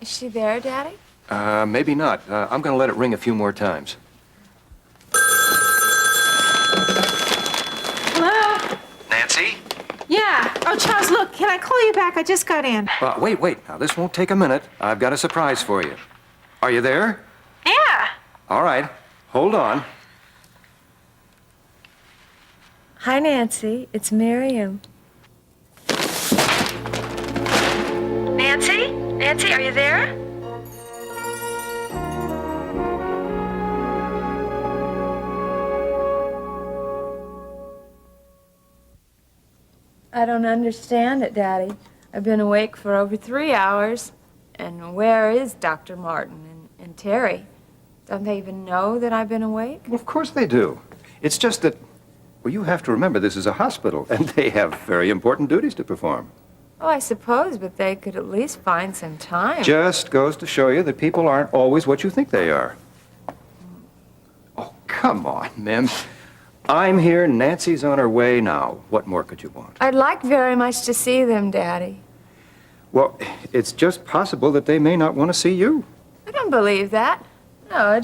Is she there, Daddy? Maybe not. I'm gonna let it ring a few more times. Hello? Nancy? Yeah. Oh, Charles, look, can I call you back? I just got in. Wait. Now, this won't take a minute. I've got a surprise for you. Are you there? Yeah. All right. Hold on. Hi, Nancy. It's Miriam. Nancy? Nancy, are you there? I don't understand it, Daddy. I've been awake for over 3 hours. And where is Dr. Martin and Terry? Don't they even know that I've been awake? Well, of course they do. It's just that, well, you have to remember this is a hospital, and they have very important duties to perform. Oh, I suppose, but they could at least find some time. Just goes to show you that people aren't always what you think they are. Oh, come on, Mim. I'm here, Nancy's on her way now. What more could you want? I'd like very much to see them, Daddy. Well, it's just possible that they may not want to see you. I don't believe that. No,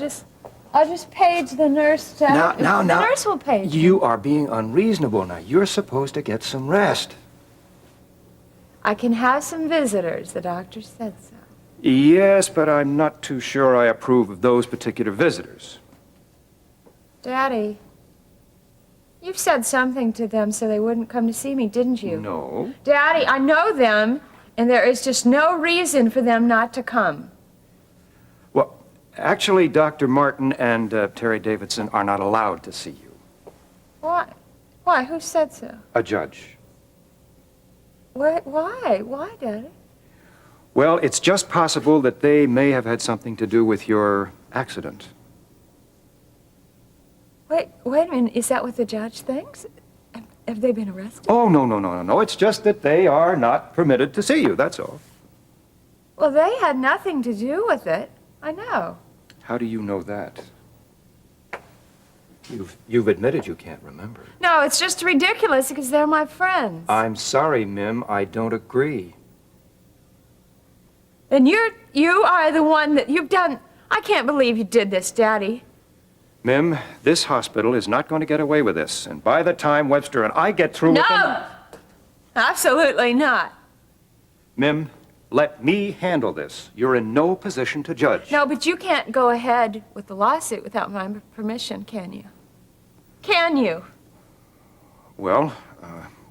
I'll just page the nurse to... Now. The nurse will page me. You are being unreasonable now. You're supposed to get some rest. I can have some visitors. The doctor said so. Yes, but I'm not too sure I approve of those particular visitors. Daddy, you've said something to them so they wouldn't come to see me, didn't you? No. Daddy, I know them, and there is just no reason for them not to come. Well, actually, Dr. Martin and Terry Davidson are not allowed to see you. Why? Why? Who said so? A judge. Why? Why, Daddy? Well, it's just possible that they may have had something to do with your accident. Wait a minute. Is that what the judge thinks? Have they been arrested? Oh, no. It's just that they are not permitted to see you, that's all. Well, they had nothing to do with it. I know. How do you know that? You've admitted you can't remember. No, it's just ridiculous because they're my friends. I'm sorry, Mim. I don't agree. And you are the one that you've done... I can't believe you did this, Daddy. Mim, this hospital is not going to get away with this. And by the time Webster and I get through with them... No! Absolutely not. Mim, let me handle this. You're in no position to judge. No, but you can't go ahead with the lawsuit without my permission, can you? Can you? Well,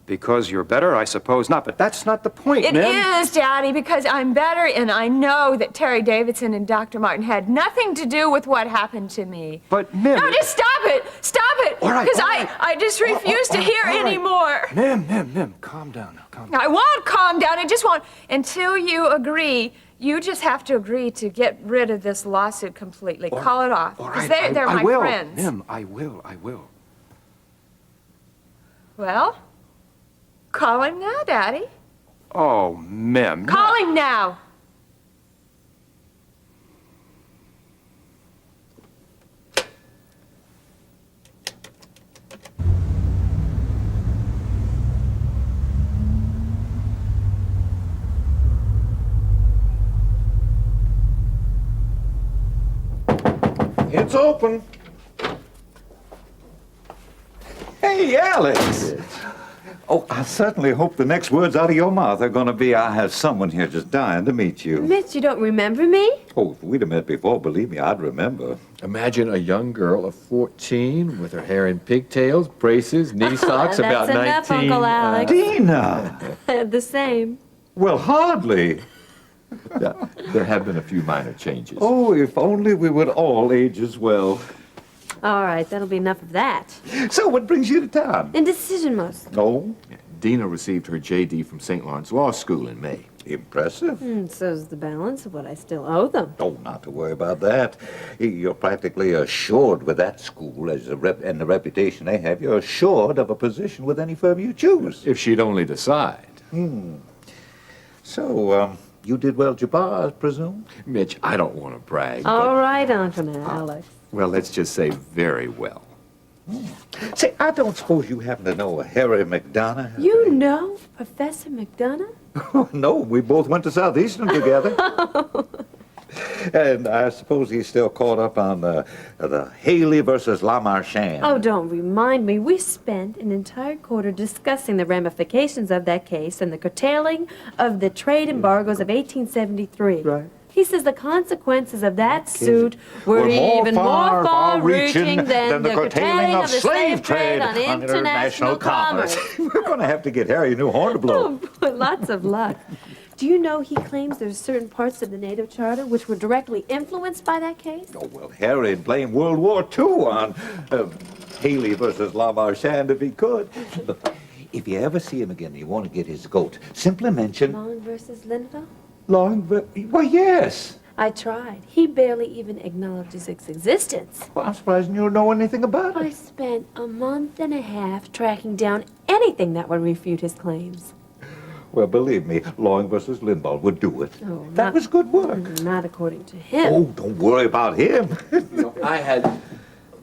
because you're better, I suppose not. But that's not the point, Mim. It is, Daddy, because I'm better, and I know that Terry Davidson and Dr. Martin had nothing to do with what happened to me. But, Mim... No, just stop it! Stop it! All right, Because all right. I just refuse to hear anymore. Mim, calm down now, calm down. I won't calm down. I just won't. Until you agree, you just have to agree to get rid of this lawsuit completely. Call it off. All Because right, they're I my will. friends. Mim, I will. Well, call him now, Daddy. Oh, Mim. Call him now. It's open. Hey, Alex. Oh, I certainly hope the next words out of your mouth are going to be, I have someone here just dying to meet you. Mitch, you don't remember me? Oh, if we'd have met before, believe me, I'd remember. Imagine a young girl of 14 with her hair in pigtails, braces, knee socks, about That's 19. enough, Uncle Alex. Dina! The same. Well, hardly. There have been a few minor changes. Oh, if only we would all age as well. All right, that'll be enough of that. So, what brings you to town? Indecision, most. Oh, Dina received her JD from St. Lawrence Law School in May. impressive. So's the balance of what I still owe them. Oh, not to worry about that. You're practically assured with that school as and the reputation they have, you're assured of a position with any firm you choose. If she'd only decide. So, you did well at your bar, I presume? Mitch, I don't want to brag, All but, right, Uncle Alex. well, let's just say very well. Say, I don't suppose you happen to know a Harry McDonough? You know Professor McDonough? No, we both went to Southeastern together. And I suppose he's still caught up on the Haley versus Lamarchand. Oh, don't remind me. We spent an entire quarter discussing the ramifications of that case and the curtailing of the trade embargoes of 1873. Right. He says the consequences of that suit were even more far-reaching than the curtailing of the slave trade on international commerce. We're going to have to get Harry a new horn to blow. Oh, boy, lots of luck. Do you know he claims there's certain parts of the NATO Charter which were directly influenced by that case? Oh, well, Harry'd blame World War II on Haley versus Lamarchand if he could. Look, if you ever see him again and you want to get his goat, simply mention Long versus Linville? Why, yes. I tried. He barely even acknowledges its existence. Well, I'm surprised you don't know anything about I it. spent a month and a half tracking down anything that would refute his claims. Well, believe me, Long versus Limbaugh would do it. Oh, That not- was good work. Not according to him. Oh, don't worry about him. I had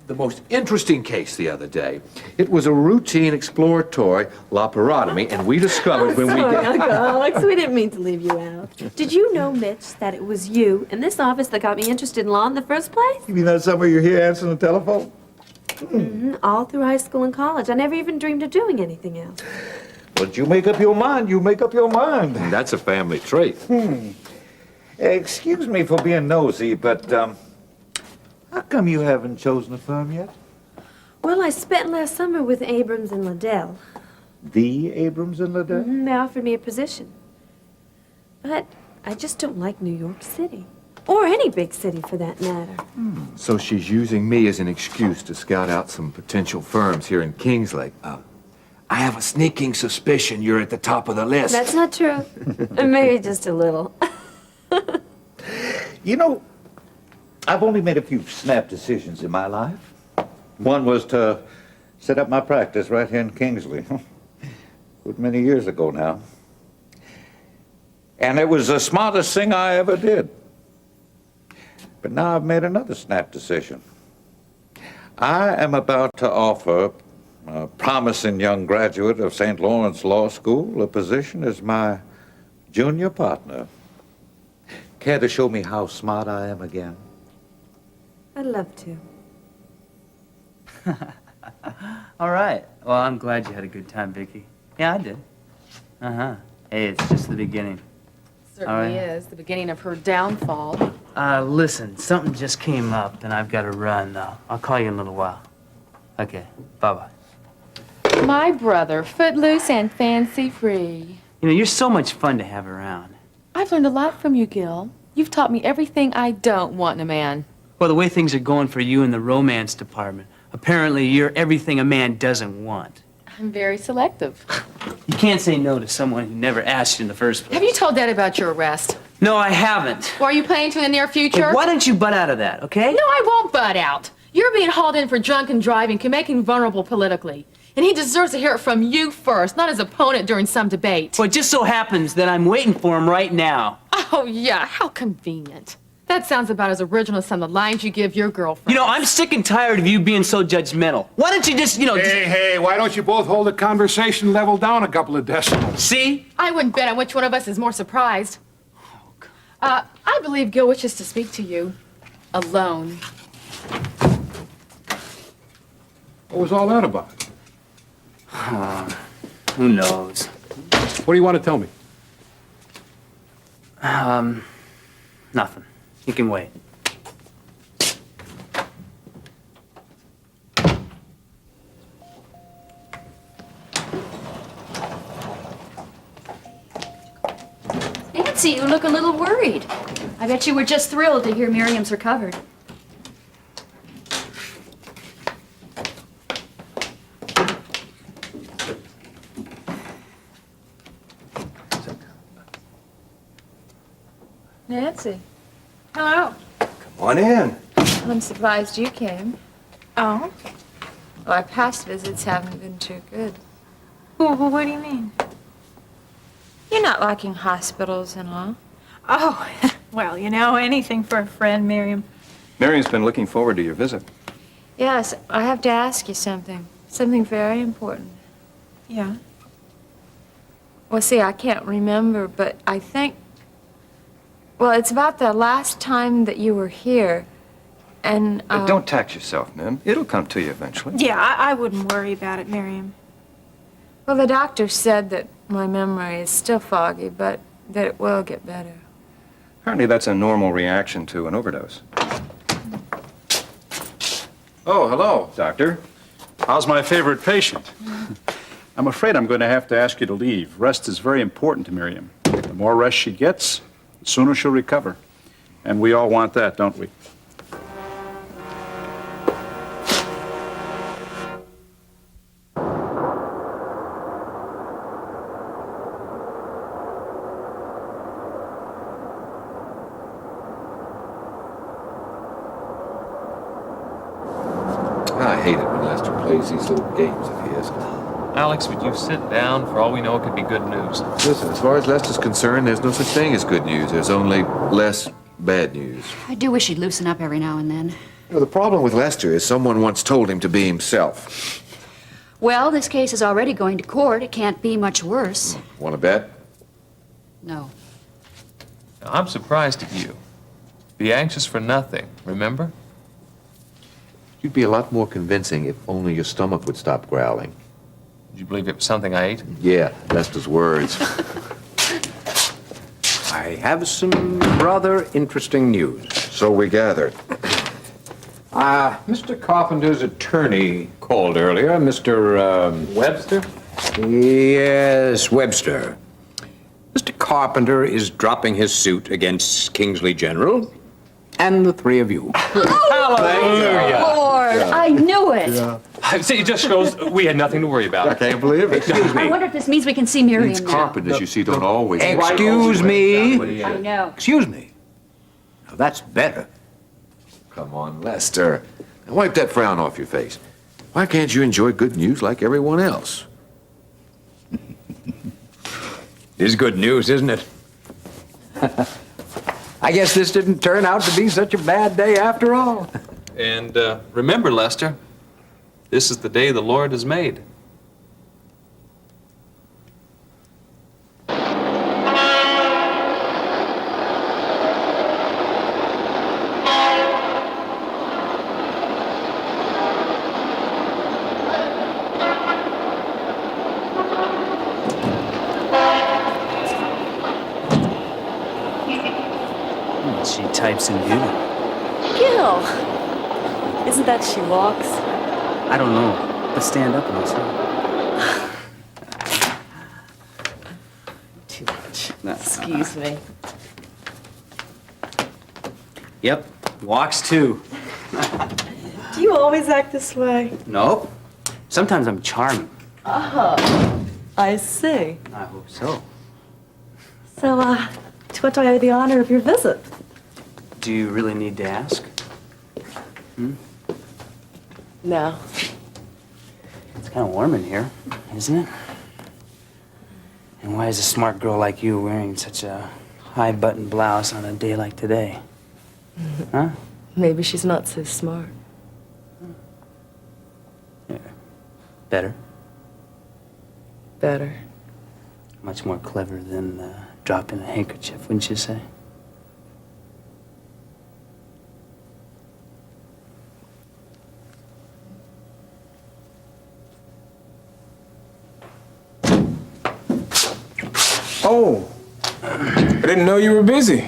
the most interesting case the other day. It was a routine exploratory laparotomy, and we discovered when we Sorry, did... Uncle Alex, we didn't mean to leave you out. Did you know, Mitch, that it was you in this office that got me interested in law in the first place? You mean that summer you're here answering the telephone? All through high school and college. I never even dreamed of doing anything else. Once you make up your mind, you make up your mind. That's a family trait. Excuse me for being nosy, but how come you haven't chosen a firm yet? Well, I spent last summer with Abrams and Liddell. The Abrams and Liddell? They offered me a position. But I just don't like New York City. Or any big city, for that matter. So she's using me as an excuse to scout out some potential firms here in Kingslake. I have a sneaking suspicion you're at the top of the list. That's not true. Maybe just a little. You know, I've only made a few snap decisions in my life. One was to set up my practice right here in Kingsley. Good many years ago now. And it was the smartest thing I ever did. But now I've made another snap decision. I am about to offer a promising young graduate of St. Lawrence Law School a position as my junior partner. Care to show me how smart I am again? I'd love to. All right. Well, I'm glad you had a good time, Vicky. Yeah, I did. Uh-huh. Hey, it's just the beginning. Certainly All right. is the beginning of her downfall. Listen, something just came up, and I've got to run now. I'll call you in a little while. Okay, bye-bye. My brother, footloose and fancy-free. You know, you're so much fun to have around. I've learned a lot from you, Gil. You've taught me everything I don't want in a man. Well, the way things are going for you in the romance department, apparently you're everything a man doesn't want. I'm very selective. You can't say no to someone who never asked you in the first place. Have you told Dad about your arrest? No, I haven't. Or are you planning to in the near future? Hey, why don't you butt out of that, okay? No, I won't butt out. You're being hauled in for drunken driving can make him vulnerable politically. And he deserves to hear it from you first, not his opponent during some debate. Well, it just so happens that I'm waiting for him right now. Oh, yeah, how convenient. That sounds about as original as some of the lines you give your girlfriend. You know, I'm sick and tired of you being so judgmental. Why don't you just, Hey, why don't you both hold the conversation level down a couple of decibels? see? I wouldn't bet on which one of us is more surprised. I believe Gil wishes to speak to you. Alone. What was all that about? Who knows? What do you want to tell me? Nothing. You can wait. Nancy, you look a little worried. I bet you were just thrilled to hear Miriam's recovered. Nancy, Hello. Come on in. I'm surprised you came. Oh? Well, our past visits haven't been too good. Well, what do you mean? You're not liking hospitals and all. Oh, well, you know, anything for a friend, Miriam. Miriam's been looking forward to your visit. Yes, I have to ask you something. Something very important. Yeah. Well, see, I can't remember, but I think... Well, it's about the last time that you were here, and... Don't tax yourself, Mim. It'll come to you eventually. Yeah, I wouldn't worry about it, Miriam. Well, the doctor said that my memory is still foggy, but that it will get better. Apparently that's a normal reaction to an overdose. Oh, hello, doctor. How's my favorite patient? I'm afraid I'm going to have to ask you to leave. Rest is very important to Miriam. The more rest she gets, the sooner she'll recover. And we all want that, don't we? I hate it when Lester plays these little games of his. Alex, would you sit down? For all we know, it could be good news. Listen, as far as Lester's concerned, there's no such thing as good news. There's only less bad news. I do wish he'd loosen up every now and then. You know, the problem with Lester is someone once told him to be himself. Well, this case is already going to court. It can't be much worse. Want to bet? No. Now, I'm surprised at you. Be anxious for nothing, remember? You'd be a lot more convincing if only your stomach would stop growling. Did you believe it was something I ate? Yeah, Lester's words. I have some rather interesting news. So we gathered. Mr. Carpenter's attorney called earlier, Mr. Webster? Yes, Webster. Mr. Carpenter is dropping his suit against Kingsley General and the three of you. Hallelujah! Lord, I knew it. See, it just shows we had nothing to worry about. I can't believe it. Excuse I me. wonder if this means we can see Miriam These now. carpenters, you see, don't always... Excuse me. I know. Excuse me. Now, that's better. Come on, Lester. Now wipe that frown off your face. Why can't you enjoy good news like everyone else? It is good news, isn't it? I guess this didn't turn out to be such a bad day after all. And remember, Lester, this is the day the Lord has made. She types in beauty. Gil! Isn't that she walks? I don't know, but stand up and I'll see. Too much. No. Excuse me. Yep, walks too. Do you always act this way? Nope. Sometimes I'm charming. I see. I hope so. So, to what do I owe the honor of your visit? Do you really need to ask? No. It's kind of warm in here, isn't it? And why is a smart girl like you wearing such a high-button blouse on a day like today? Huh? Maybe she's not so smart. Yeah. Better. Better. Much more clever than dropping a handkerchief, wouldn't you say? Oh, I didn't know you were busy.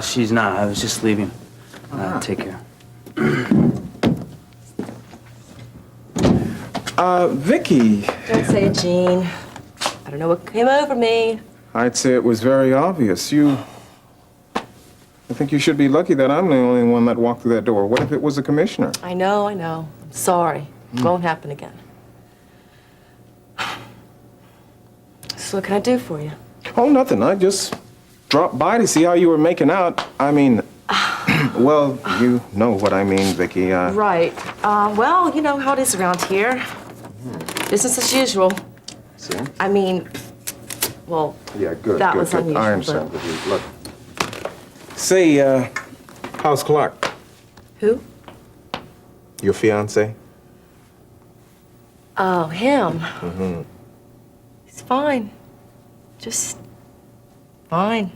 She's not. I was just leaving. Take care. Vicky. Don't say it, Jean. I don't know what came over me. I'd say it was very obvious. I think you should be lucky that I'm the only one that walked through that door. What if it was the commissioner? I know. I'm sorry. Won't happen again. So what can I do for you? Oh, nothing. I just dropped by to see how you were making out. I mean, well, you know what I mean, Vicky. Right. Well, you know how it is around here. Business as usual. See? I mean, well, Yeah, good, that good, was good. unusual. I understand with you. Look. Say, how's Clark? Who? Your fiancé? Oh, him. Mm-hmm. He's fine. Just fine.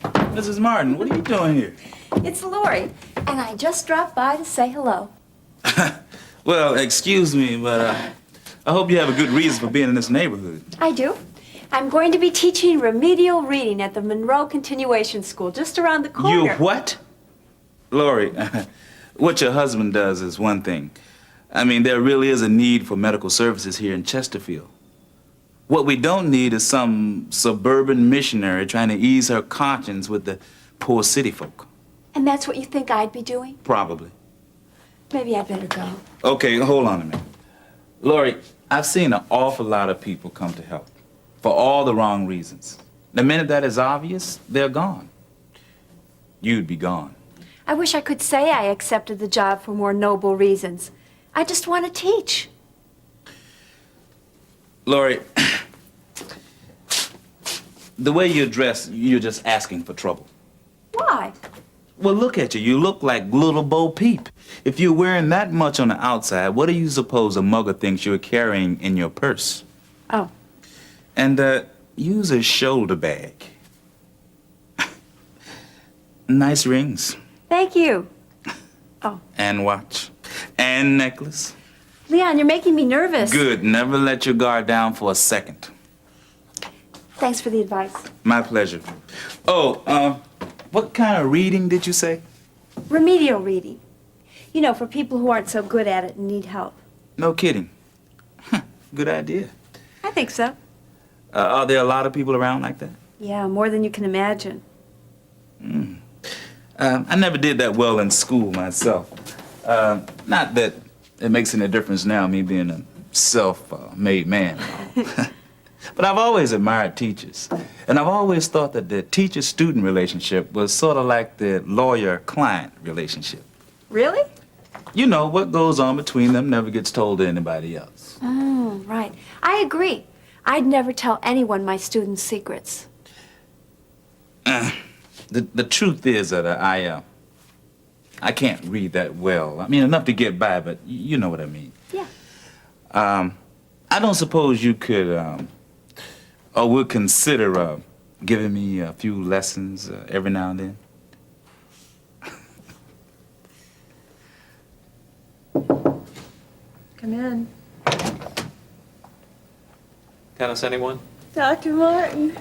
Mrs. Martin, what are you doing here? It's Lori, and I just dropped by to say hello. Well, excuse me, but I hope you have a good reason for being in this neighborhood. I do. I'm going to be teaching remedial reading at the Monroe Continuation School, just around the corner. You what? Lori, what your husband does is one thing. I mean, there really is a need for medical services here in Chesterfield. What we don't need is some suburban missionary trying to ease her conscience with the poor city folk. And that's what you think I'd be doing? Probably. Maybe I'd better go. Okay, hold on a minute. Lori, I've seen an awful lot of people come to help for all the wrong reasons. The minute that is obvious, they're gone. You'd be gone. I wish I could say I accepted the job for more noble reasons. I just want to teach. Lori, the way you're dressed, you're just asking for trouble. Why? Well, look at you. You look like little Bo Peep. If you're wearing that much on the outside, what do you suppose a mugger thinks you're carrying in your purse? Oh. And, use a shoulder bag. Nice rings. Thank you. Oh. And watch. And necklace. Leon, you're making me nervous. Good. Never let your guard down for a second. Thanks for the advice. My pleasure. Oh, what kind of reading did you say? Remedial reading. You know, for people who aren't so good at it and need help. No kidding. Good idea. I think so. Are there a lot of people around like that? Yeah, more than you can imagine. I never did that well in school myself. Not that it makes any difference now, me being a self-made man. But I've always admired teachers. And I've always thought that the teacher-student relationship was sort of like the lawyer-client relationship. Really? You know, what goes on between them never gets told to anybody else. Oh, right. I agree. I'd never tell anyone my students' secrets. The truth is that I can't read that well. I mean, enough to get by, but you know what I mean. Yeah. I don't suppose you could, or would consider giving me a few lessons every now and then? Come in. Tennis, anyone? Dr. Martin.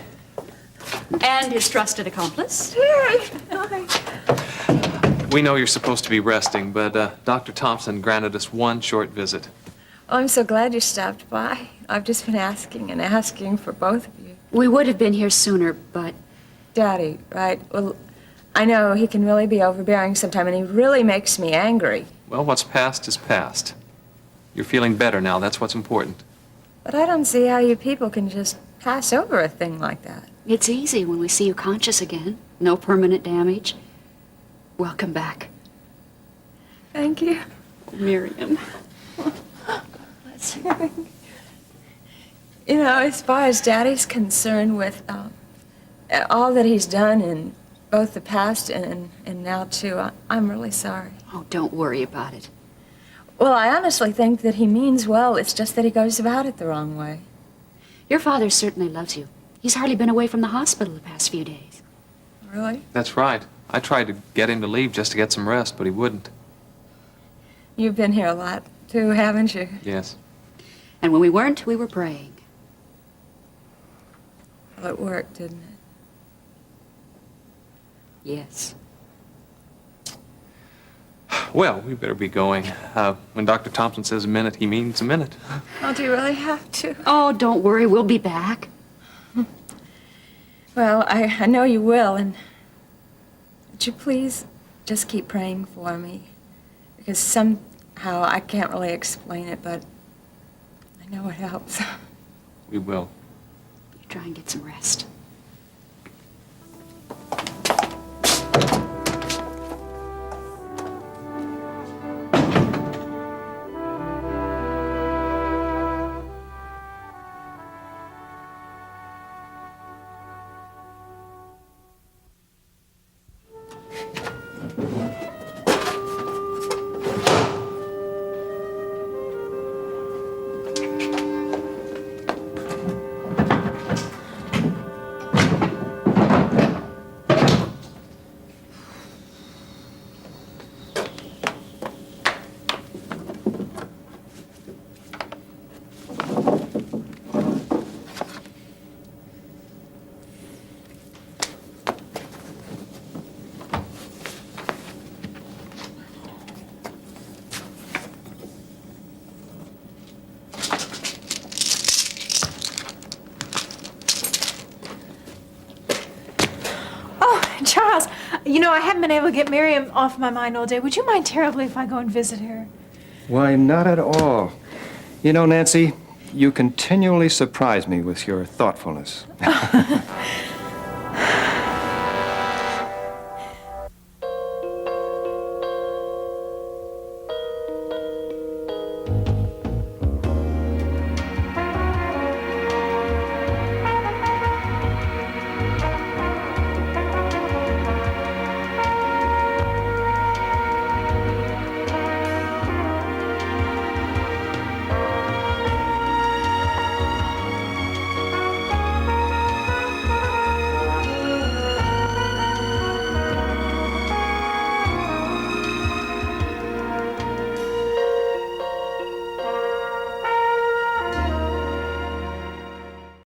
And his trusted accomplice. Terry. Hi. We know you're supposed to be resting, but Dr. Thompson granted us one short visit. Oh, I'm so glad you stopped by. I've just been asking and asking for both of you. We would have been here sooner, but... Daddy, right? Well, I know he can really be overbearing sometime, and he really makes me angry. Well, what's past is past. You're feeling better now. That's what's important. But I don't see how you people can just pass over a thing like that. It's easy when we see you conscious again. No permanent damage. Welcome back. Thank you. Miriam. You know, as far as Daddy's concerned with all that he's done in both the past and now, too, I'm really sorry. Oh, don't worry about it. Well, I honestly think that he means well. It's just that he goes about it the wrong way. Your father certainly loves you. He's hardly been away from the hospital the past few days. Really? That's right. I tried to get him to leave just to get some rest, but he wouldn't. You've been here a lot, too, haven't you? Yes. And when we weren't, we were praying. Well, it worked, didn't it? Yes. Well, we better be going. When Dr. Thompson says a minute, he means a minute. Oh, do you really have to? Oh, don't worry, we'll be back. Well, I know you will, and would you please just keep praying for me? Because somehow I can't really explain it, but I know it helps. We will. You try and get some rest. Charles, you know, I haven't been able to get Miriam off my mind all day. Would you mind terribly if I go and visit her? Why, not at all. You know, Nancy, you continually surprise me with your thoughtfulness.